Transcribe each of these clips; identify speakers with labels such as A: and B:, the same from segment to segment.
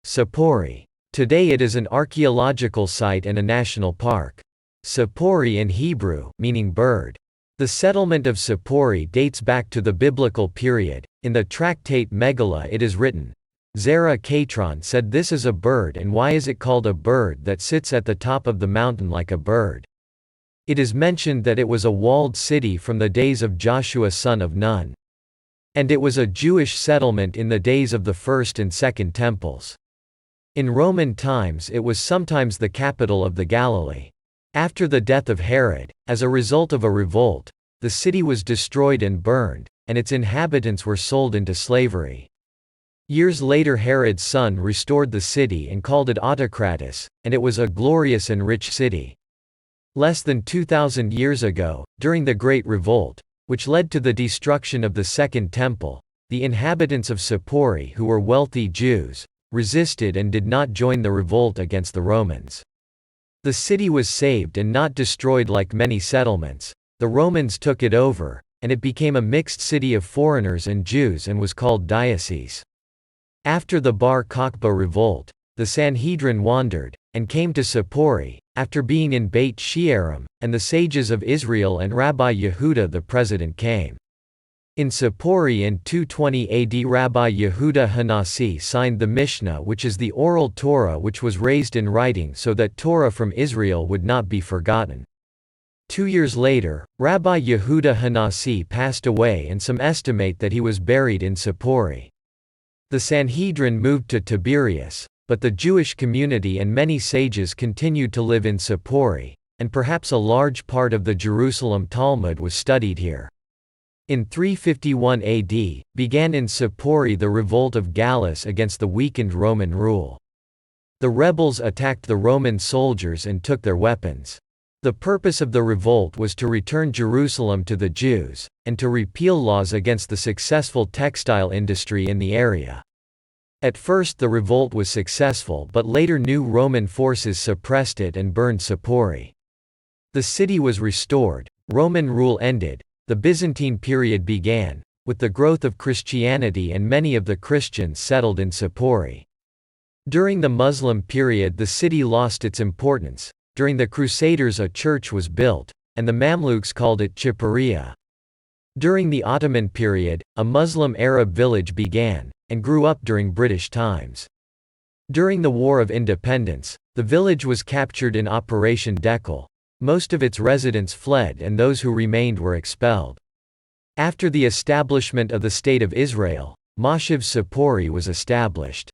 A: Tzipori. Today it is an archaeological site and a national park. Tzipori in Hebrew, meaning bird. The settlement of Tzipori dates back to the biblical period. In the tractate Megillah it is written, Zerah Catron said, "This is a bird, and why is it called a bird that sits at the top of the mountain like a bird?" It is mentioned that it was a walled city from the days of Joshua son of Nun. And it was a Jewish settlement in the days of the first and second temples. In Roman times it was sometimes the capital of the Galilee. After the death of Herod, as a result of a revolt, the city was destroyed and burned, and its inhabitants were sold into slavery. Years later Herod's son restored the city and called it Autocratus, and it was a glorious and rich city. Less than 2,000 years ago, during the Great Revolt, which led to the destruction of the Second Temple, the inhabitants of Tzipori, who were wealthy Jews, resisted and did not join the revolt against the Romans. The city was saved and not destroyed like many settlements. The Romans took it over, and it became a mixed city of foreigners and Jews and was called diocese. After the Bar Kokhba revolt, the Sanhedrin wandered, and came to Tzipori, after being in Beit She'arim, and the sages of Israel and Rabbi Yehuda the president came. In Tzipori in 220 AD Rabbi Yehuda Hanasi signed the Mishnah, which is the oral Torah which was raised in writing so that Torah from Israel would not be forgotten. 2 years later, Rabbi Yehuda Hanasi passed away and some estimate that he was buried in Tzipori. The Sanhedrin moved to Tiberias, but the Jewish community and many sages continued to live in Tzipori, and perhaps a large part of the Jerusalem Talmud was studied here. In 351 AD, began in Tzipori the revolt of Gallus against the weakened Roman rule. The rebels attacked the Roman soldiers and took their weapons. The purpose of the revolt was to return Jerusalem to the Jews, and to repeal laws against the successful textile industry in the area. At first the revolt was successful, but later new Roman forces suppressed it and burned Tzipori. The city was restored, Roman rule ended, the Byzantine period began, with the growth of Christianity, and many of the Christians settled in Tzipori. During the Muslim period the city lost its importance. During the Crusaders a church was built, and the Mamluks called it Tziporiya. During the Ottoman period, a Muslim Arab village began, and grew up during British times. During the War of Independence, the village was captured in Operation Dekel. Most of its residents fled and those who remained were expelled. After the establishment of the State of Israel, Moshev Tzipori was established.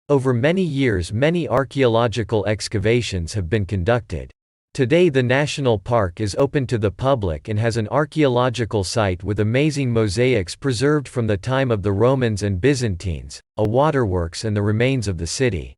A: Over many years many archaeological excavations have been conducted. Today the national park is open to the public and has an archaeological site with amazing mosaics preserved from the time of the Romans and Byzantines, a waterworks and the remains of the city.